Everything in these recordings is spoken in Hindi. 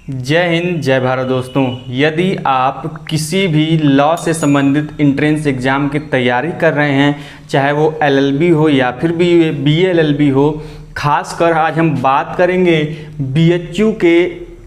जय हिंद जय भारत दोस्तों। यदि आप किसी भी लॉ से संबंधित एंट्रेंस एग्ज़ाम की तैयारी कर रहे हैं, चाहे वो एलएलबी हो या फिर बीए एलएलबी हो, खासकर आज हम बात करेंगे बीएचयू के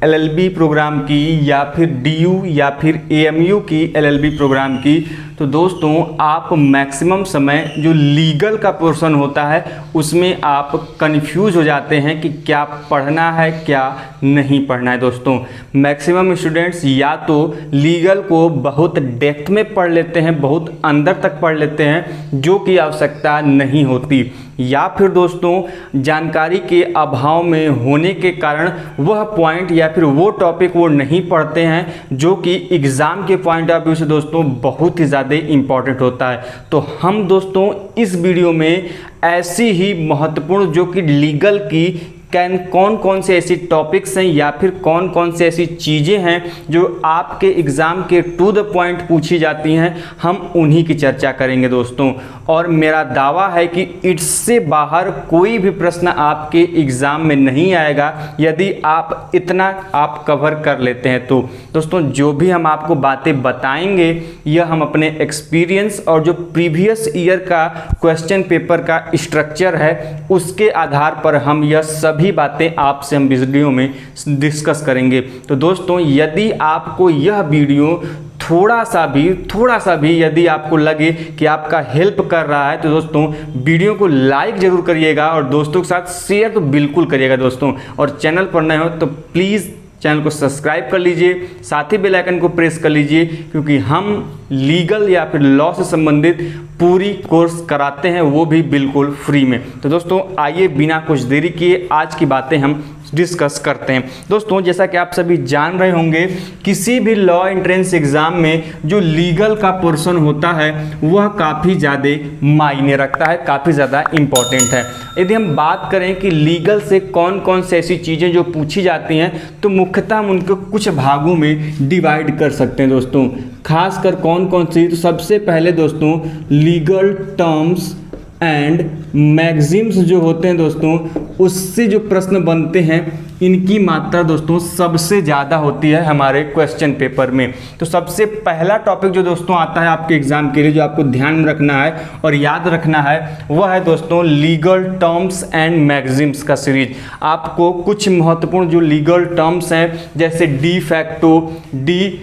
एलएलबी प्रोग्राम की या फिर डीयू या फिर एएमयू की एलएलबी प्रोग्राम की। तो दोस्तों आप मैक्सिमम समय जो लीगल का पोर्शन होता है उसमें आप कंफ्यूज हो जाते हैं कि क्या पढ़ना है क्या नहीं पढ़ना है। दोस्तों मैक्सिमम स्टूडेंट्स या तो लीगल को बहुत डेप्थ में पढ़ लेते हैं, बहुत अंदर तक पढ़ लेते हैं, जो कि आवश्यकता नहीं होती, या फिर दोस्तों जानकारी के अभाव में होने के कारण वह पॉइंट या फिर वो टॉपिक वो नहीं पढ़ते हैं जो कि एग्ज़ाम के पॉइंट ऑफ व्यू से दोस्तों बहुत ही ज़्यादा इंपॉर्टेंट होता है। तो हम दोस्तों इस वीडियो में ऐसी ही महत्वपूर्ण जो कि लीगल की कौन कौन से ऐसी टॉपिक्स हैं या फिर कौन कौन से ऐसी चीज़ें हैं जो आपके एग्ज़ाम के टू द पॉइंट पूछी जाती हैं, हम उन्हीं की चर्चा करेंगे दोस्तों। और मेरा दावा है कि इससे बाहर कोई भी प्रश्न आपके एग्ज़ाम में नहीं आएगा यदि आप इतना आप कवर कर लेते हैं। तो दोस्तों जो भी हम आपको बातें बताएंगे यह हम अपने एक्सपीरियंस और जो प्रीवियस ईयर का क्वेश्चन पेपर का स्ट्रक्चर है उसके आधार पर हम यह सभी बातें आपसे हम वीडियो में डिस्कस करेंगे। तो दोस्तों यदि आपको यह वीडियो थोड़ा सा भी यदि आपको लगे कि आपका हेल्प कर रहा है तो दोस्तों वीडियो को लाइक जरूर करिएगा और दोस्तों के साथ शेयर तो बिल्कुल करिएगा दोस्तों। और चैनल पर नए हो तो प्लीज़ चैनल को सब्सक्राइब कर लीजिए, साथ ही बेल आइकन को प्रेस कर लीजिए, क्योंकि हम लीगल या फिर लॉ से संबंधित पूरी कोर्स कराते हैं, वो भी बिल्कुल फ्री में। तो दोस्तों आइए बिना कुछ देरी किए आज की बातें हम डिस्कस करते हैं। दोस्तों जैसा कि आप सभी जान रहे होंगे, किसी भी लॉ एंट्रेंस एग्जाम में जो लीगल का पोर्शन होता है वह काफ़ी ज़्यादा मायने रखता है, काफ़ी ज़्यादा इम्पॉर्टेंट है। यदि हम बात करें कि लीगल से कौन कौन से ऐसी चीज़ें जो पूछी जाती हैं तो मुख्यतः हम उनको कुछ भागों में डिवाइड कर सकते हैं दोस्तों। खासकर कौन कौन सी, तो सबसे पहले दोस्तों लीगल टर्म्स एंड मैगजीम्स जो होते हैं दोस्तों, उससे जो प्रश्न बनते हैं इनकी मात्रा दोस्तों सबसे ज़्यादा होती है हमारे क्वेश्चन पेपर में। तो सबसे पहला टॉपिक जो दोस्तों आता है आपके एग्जाम के लिए, जो आपको ध्यान में रखना है और याद रखना है, वह है दोस्तों लीगल टर्म्स एंड मैगजीम्स का सीरीज। आपको कुछ महत्वपूर्ण जो लीगल टर्म्स हैं जैसे डी फैक्टो, डी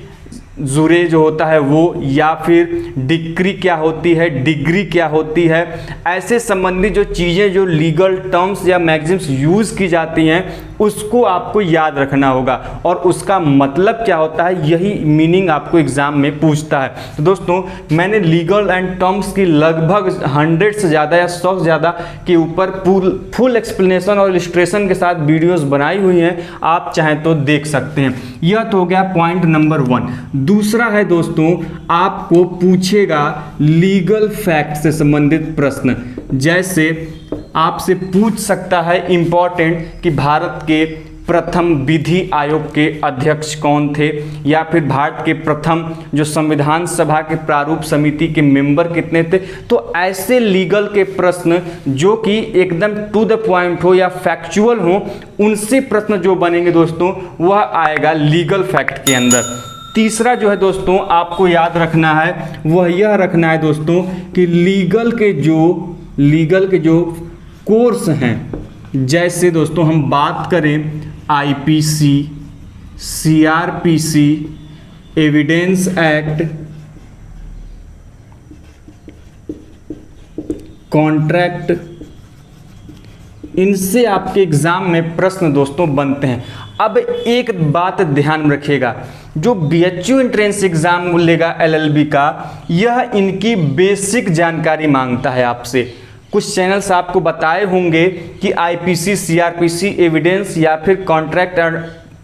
जुरे जो होता है वो, या फिर डिक्री क्या होती है, डिग्री क्या होती है, ऐसे संबंधित जो चीज़ें जो लीगल टर्म्स या मैगजीम्स यूज़ की जाती हैं उसको आपको याद रखना होगा और उसका मतलब क्या होता है, यही मीनिंग आपको एग्जाम में पूछता है। तो दोस्तों मैंने लीगल एंड टर्म्स की लगभग 100 से ज़्यादा या 100 से ज़्यादा के ऊपर फुल एक्सप्लेनेशन और इलस्ट्रेशन के साथ वीडियोस बनाई हुई हैं, आप चाहें तो देख सकते हैं। यह तो हो गया पॉइंट नंबर 1। दूसरा है दोस्तों आपको पूछेगा लीगल फैक्ट से संबंधित प्रश्न, जैसे आपसे पूछ सकता है इंपॉर्टेंट कि भारत के प्रथम विधि आयोग के अध्यक्ष कौन थे, या फिर भारत के प्रथम जो संविधान सभा के प्रारूप समिति के मेंबर कितने थे। तो ऐसे लीगल के प्रश्न जो कि एकदम टू द पॉइंट हो या फैक्चुअल हो, उनसे प्रश्न जो बनेंगे दोस्तों वह आएगा लीगल फैक्ट के अंदर। तीसरा जो है दोस्तों आपको याद रखना है वह यह रखना है दोस्तों कि लीगल के जो कोर्स हैं, जैसे दोस्तों हम बात करें IPC, CrPC, evidence act, contract, इनसे आपके एग्जाम में प्रश्न दोस्तों बनते हैं। अब एक बात ध्यान में रखिएगा, जो बीएचयू एंट्रेंस एग्जाम लेगा एलएलबी का, यह इनकी बेसिक जानकारी मांगता है आपसे। कुछ चैनल्स आपको बताए होंगे कि आईपीसी, सीआरपीसी, एविडेंस या फिर कॉन्ट्रैक्ट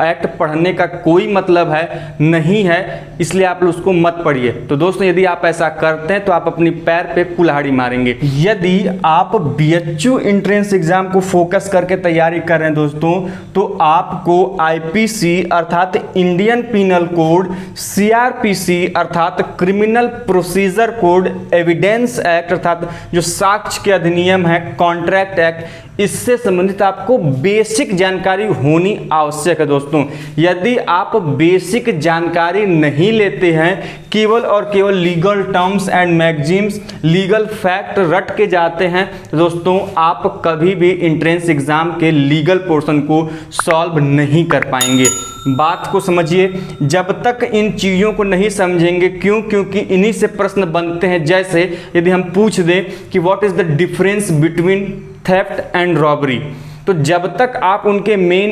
एक्ट पढ़ने का कोई मतलब है नहीं है, इसलिए आप लोग उसको मत पढ़िए। तो दोस्तों यदि आप ऐसा करते हैं तो आप अपनी पैर पे कुल्हाड़ी मारेंगे। यदि आप बीएचयू एंट्रेंस एग्जाम को फोकस करके तैयारी कर रहे हैं दोस्तों, तो आपको आईपीसी अर्थात इंडियन पिनल कोड, सीआरपीसी अर्थात criminal procedure code, evidence act अर्थात जो साक्ष्य के अधिनियम है, कॉन्ट्रैक्ट एक्ट, इससे संबंधित आपको बेसिक जानकारी होनी आवश्यक है दोस्तों। दोस्तों, यदि आप बेसिक जानकारी नहीं लेते हैं, केवल और केवल legal terms and maxims, legal fact रट के जाते हैं दोस्तों, आप कभी भी एंट्रेंस एग्जाम के लीगल पोर्शन को सॉल्व नहीं कर पाएंगे। बात को समझिए, जब तक इन चीज़ों को नहीं समझेंगे, क्योंकि इन्हीं से प्रश्न बनते हैं। जैसे यदि हम पूछ दें कि what is the difference between theft and robbery, तो जब तक आप उनके मेन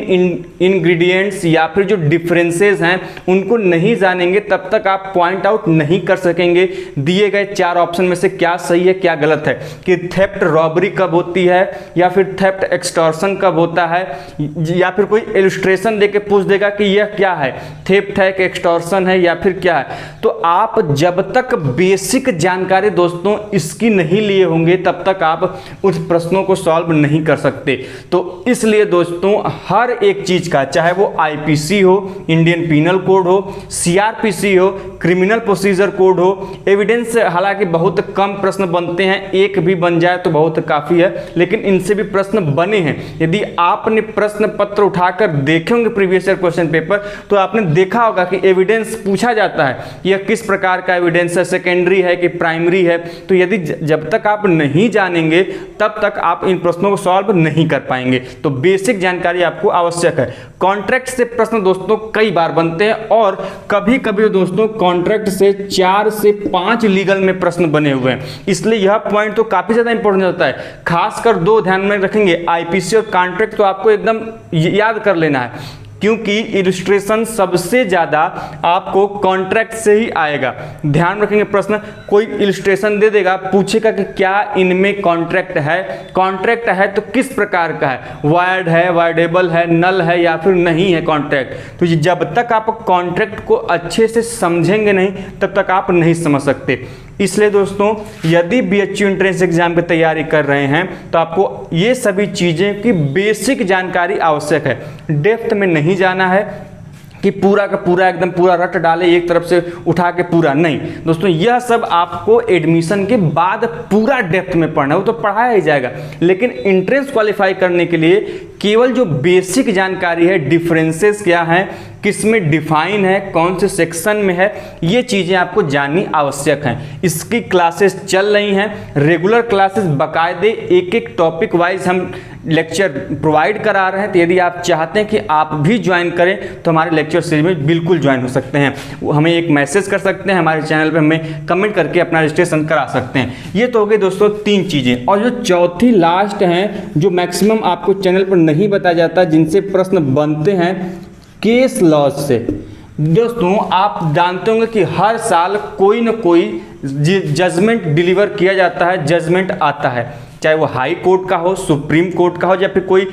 इंग्रेडिएंट्स या फिर जो डिफरेंसेस हैं उनको नहीं जानेंगे, तब तक आप पॉइंट आउट नहीं कर सकेंगे दिए गए 4 ऑप्शन में से क्या सही है क्या गलत है, कि थेफ्ट रॉबरी कब होती है या फिर थेफ्ट एक्सटॉर्शन कब होता है, या फिर कोई इलस्ट्रेशन देके पूछ देगा कि यह क्या है, थेफ्ट है कि एक्सटॉर्शन है या फिर क्या है। तो आप जब तक बेसिक जानकारी दोस्तों इसकी नहीं लिए होंगे, तब तक आप उस प्रश्नों को सॉल्व नहीं कर सकते। तो इसलिए दोस्तों हर एक चीज का, चाहे वो आईपीसी हो, इंडियन पीनल कोड हो, सीआरपीसी हो, क्रिमिनल प्रोसीजर कोड हो, एविडेंस से हालांकि बहुत कम प्रश्न बनते हैं, एक भी बन जाए तो बहुत काफी है, लेकिन इनसे भी प्रश्न बने हैं। यदि आपने प्रश्न पत्र उठाकर देखे होंगे प्रीवियस ईयर क्वेश्चन पेपर, तो आपने देखा होगा कि एविडेंस पूछा जाता है, यह किस प्रकार का एविडेंस है, सेकेंडरी है कि प्राइमरी है। तो यदि जब तक आप नहीं जानेंगे तब तक आप इन प्रश्नों को सॉल्व नहीं कर पाएंगे। तो बेसिक जानकारी आपको आवश्यक है। कॉन्ट्रैक्ट से प्रश्न दोस्तों कई बार बनते हैं, और कभी कभी दोस्तों कॉन्ट्रैक्ट से 4 से 5 लीगल में प्रश्न बने हुए हैं, इसलिए यह पॉइंट तो काफी ज्यादा इंपॉर्टेंट होता है। खासकर 2 ध्यान में रखेंगे, आईपीसी और कॉन्ट्रैक्ट तो आपको एकदम याद कर लेना है, क्योंकि इलस्ट्रेशन सबसे ज्यादा आपको कॉन्ट्रैक्ट से ही आएगा। ध्यान रखेंगे, प्रश्न कोई इलस्ट्रेशन दे देगा, पूछेगा कि क्या इनमें कॉन्ट्रैक्ट है, कॉन्ट्रैक्ट है तो किस प्रकार का है, वायर्ड है, वायर्डेबल है, नल है या फिर नहीं है कॉन्ट्रैक्ट। तो जब तक आप कॉन्ट्रैक्ट को अच्छे से समझेंगे नहीं, तब तक आप नहीं समझ सकते। इसलिए दोस्तों यदि बीएचयू एंट्रेंस एग्जाम की तैयारी कर रहे हैं तो आपको ये सभी चीज़ें की बेसिक जानकारी आवश्यक है। डेप्थ में नहीं जाना है कि पूरा का पूरा एकदम पूरा रट डाले एक तरफ से उठा के पूरा, नहीं दोस्तों, यह सब आपको एडमिशन के बाद पूरा डेप्थ में पढ़ना है, वो तो पढ़ाया ही जाएगा। लेकिन एंट्रेंस क्वालिफाई करने के लिए केवल जो बेसिक जानकारी है, डिफरेंसेस क्या हैं, किसमें डिफाइन है, कौन से सेक्शन में है, ये चीज़ें आपको जाननी आवश्यक हैं। इसकी क्लासेस चल रही हैं, रेगुलर क्लासेस बकायदे एक एक टॉपिक वाइज हम लेक्चर प्रोवाइड करा रहे हैं। तो यदि आप चाहते हैं कि आप भी ज्वाइन करें तो हमारे लेक्चर सीरीज में बिल्कुल ज्वाइन हो सकते हैं। हमें एक मैसेज कर सकते हैं, हमारे चैनल पे हमें कमेंट करके अपना रजिस्ट्रेशन करा सकते हैं। ये तो हो गई दोस्तों 3 चीज़ें, और जो चौथी लास्ट हैं जो मैक्सिमम आपको चैनल पर नहीं बताया जाता, जिनसे प्रश्न बनते हैं, केस लॉज से। दोस्तों आप जानते होंगे कि हर साल कोई न कोई जजमेंट डिलीवर किया जाता है, जजमेंट आता है, चाहे वो हाई कोर्ट का हो, सुप्रीम कोर्ट का हो या फिर कोई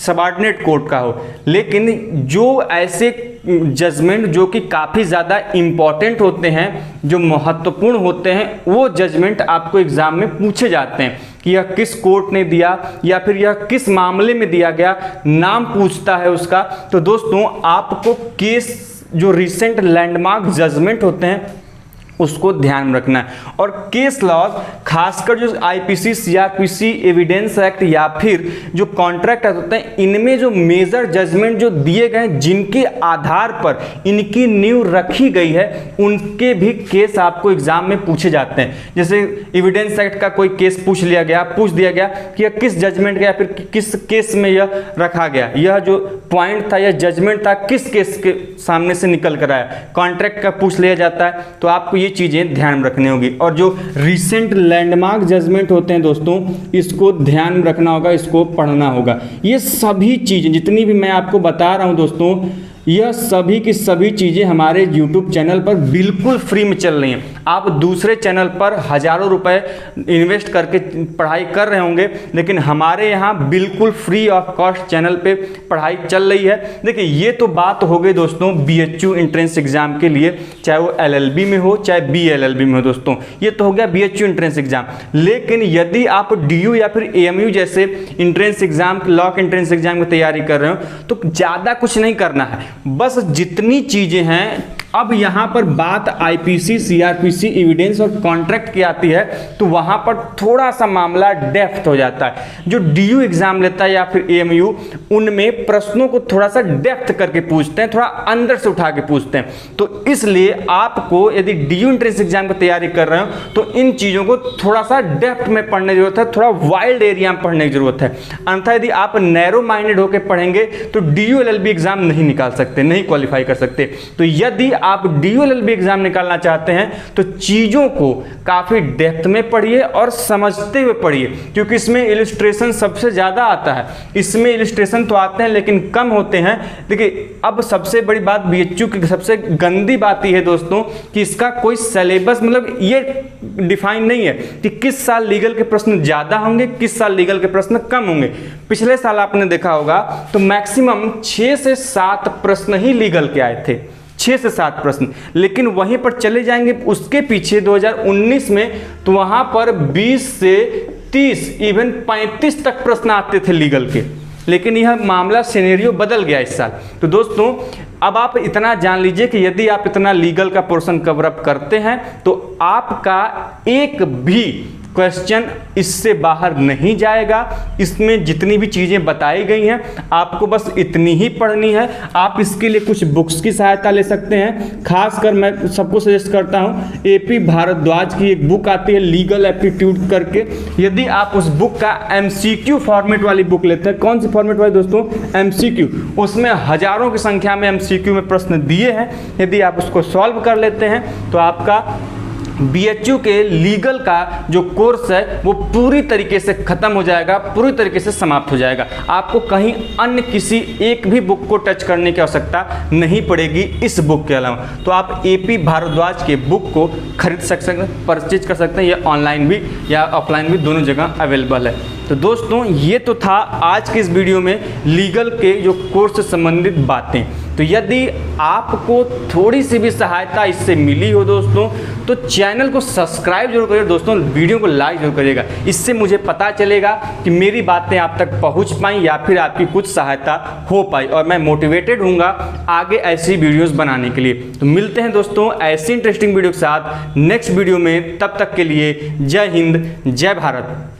सबऑर्डिनेट कोर्ट का हो। लेकिन जो ऐसे जजमेंट जो कि काफ़ी ज़्यादा इम्पॉर्टेंट होते हैं, जो महत्वपूर्ण होते हैं, वो जजमेंट आपको एग्जाम में पूछे जाते हैं कि यह किस कोर्ट ने दिया या फिर यह किस मामले में दिया गया, नाम पूछता है उसका। तो दोस्तों आपको केस जो रिसेंट लैंडमार्क जजमेंट होते हैं उसको ध्यान में रखना है। और केस लॉज खासकर जो आईपीसी, सीआरपीसी, एविडेंस एक्ट या फिर जो कॉन्ट्रैक्ट होते हैं, इनमें जो मेजर जजमेंट जो दिए गए, जिनके आधार पर इनकी नींव रखी गई है, उनके भी केस आपको एग्जाम में पूछे जाते हैं। जैसे एविडेंस एक्ट का कोई केस पूछ दिया गया कि यह किस जजमेंट का या फिर किस केस में यह रखा गया, यह जो पॉइंट था, यह जजमेंट था, किस केस के सामने से निकल कर आया, कॉन्ट्रैक्ट का पूछ लिया जाता है। तो आपको ये चीजें ध्यान में रखनी होगी। और जो रिसेंट लैंडमार्क जजमेंट होते हैं दोस्तों, इसको ध्यान में रखना होगा, इसको पढ़ना होगा। ये सभी चीजें जितनी भी मैं आपको बता रहा हूं दोस्तों, यह सभी की सभी चीज़ें हमारे YouTube चैनल पर बिल्कुल फ्री में चल रही हैं। आप दूसरे चैनल पर हज़ारों रुपए इन्वेस्ट करके पढ़ाई कर रहे होंगे, लेकिन हमारे यहाँ बिल्कुल फ्री ऑफ कॉस्ट चैनल पे पढ़ाई चल रही है। देखिए ये तो बात हो गई दोस्तों BHU एंट्रेंस एग्जाम के लिए, चाहे वो LLB में हो चाहे BLLB में हो दोस्तों, ये तो हो गया BHU एंट्रेंस एग्जाम। लेकिन यदि आप DU या फिर AMU जैसे entrance exam, lock entrance exam की तैयारी कर रहे हो, तो ज़्यादा कुछ नहीं करना है। बस जितनी चीज़ें हैं अब यहाँ पर बात आईपीसी, सीआरपीसी, एविडेंस और कॉन्ट्रैक्ट की आती है तो वहाँ पर थोड़ा सा मामला डेप्थ हो जाता है। जो डीयू एग्जाम लेता है या फिर एएमयू, उनमें प्रश्नों को थोड़ा सा डेप्थ करके पूछते हैं, थोड़ा अंदर से उठा के पूछते हैं। तो इसलिए आपको यदि डीयू एंट्रेंस एग्जाम की तैयारी कर रहे हो तो इन चीज़ों को थोड़ा सा डेप्थ में पढ़ने की जरूरत है, थोड़ा वाइल्ड एरिया में पढ़ने की जरूरत है। अन्यथा यदि आप नैरो माइंडेड होकर पढ़ेंगे तो डीयू एलएलबी एग्जाम नहीं निकाल सकते, नहीं क्वालिफाई कर सकते। तो यदि आप डीयू एलएलबी एग्जाम निकालना चाहते हैं तो चीज़ों को काफ़ी डेप्थ में पढ़िए और समझते हुए पढ़िए, क्योंकि इसमें इलस्ट्रेशन सबसे ज़्यादा आता है। इसमें इलस्ट्रेशन तो आते हैं लेकिन कम होते हैं। देखिए, अब सबसे बड़ी बात बीएचयू की सबसे गंदी बात यह है दोस्तों कि इसका कोई सिलेबस मतलब ये डिफाइन नहीं है कि किस साल लीगल के प्रश्न ज़्यादा होंगे, किस साल लीगल के प्रश्न कम होंगे। पिछले साल आपने देखा होगा तो मैक्सिमम 6 से 7 प्रश्न ही लीगल के आए थे, 6 से 7 प्रश्न। लेकिन वहीं पर चले जाएंगे उसके पीछे 2019 में तो वहां पर 20 से 30 इवन 35 तक प्रश्न आते थे लीगल के। लेकिन यह मामला सिनेरियो बदल गया इस साल। तो दोस्तों अब आप इतना जान लीजिए कि यदि आप इतना लीगल का पोर्शन कवर अप करते हैं तो आपका एक भी क्वेश्चन इससे बाहर नहीं जाएगा। इसमें जितनी भी चीज़ें बताई गई हैं आपको बस इतनी ही पढ़नी है। आप इसके लिए कुछ बुक्स की सहायता ले सकते हैं। खासकर मैं सबको सजेस्ट करता हूं, एपी भारद्वाज की एक बुक आती है लीगल एप्टीट्यूड करके। यदि आप उस बुक का एमसीक्यू फॉर्मेट वाली बुक लेते हैं, कौन सी फॉर्मेट वाली दोस्तों? एमसीक्यू। उसमें हजारों की संख्या में एमसीक्यू में प्रश्न दिए हैं। यदि आप उसको सॉल्व कर लेते हैं तो आपका बीएचयू के लीगल का जो कोर्स है वो पूरी तरीके से खत्म हो जाएगा, पूरी तरीके से समाप्त हो जाएगा। आपको कहीं अन्य किसी एक भी बुक को टच करने की आवश्यकता नहीं पड़ेगी इस बुक के अलावा। तो आप एपी भारद्वाज के बुक को खरीद सकते हैं, परचेज कर सकते हैं। ये ऑनलाइन भी या ऑफलाइन भी दोनों जगह अवेलेबल है। तो दोस्तों ये तो था आज के इस वीडियो में लीगल के जो कोर्स से संबंधित बातें। तो यदि आपको थोड़ी सी भी सहायता इससे मिली हो दोस्तों तो चैनल को सब्सक्राइब जरूर करिए दोस्तों, वीडियो को लाइक जरूर करिएगा। इससे मुझे पता चलेगा कि मेरी बातें आप तक पहुंच पाई या फिर आपकी कुछ सहायता हो पाई और मैं मोटिवेटेड हूँगा आगे ऐसी वीडियोस बनाने के लिए। तो मिलते हैं दोस्तों ऐसी इंटरेस्टिंग वीडियो के साथ नेक्स्ट वीडियो में। तब तक के लिए जय हिंद, जय भारत।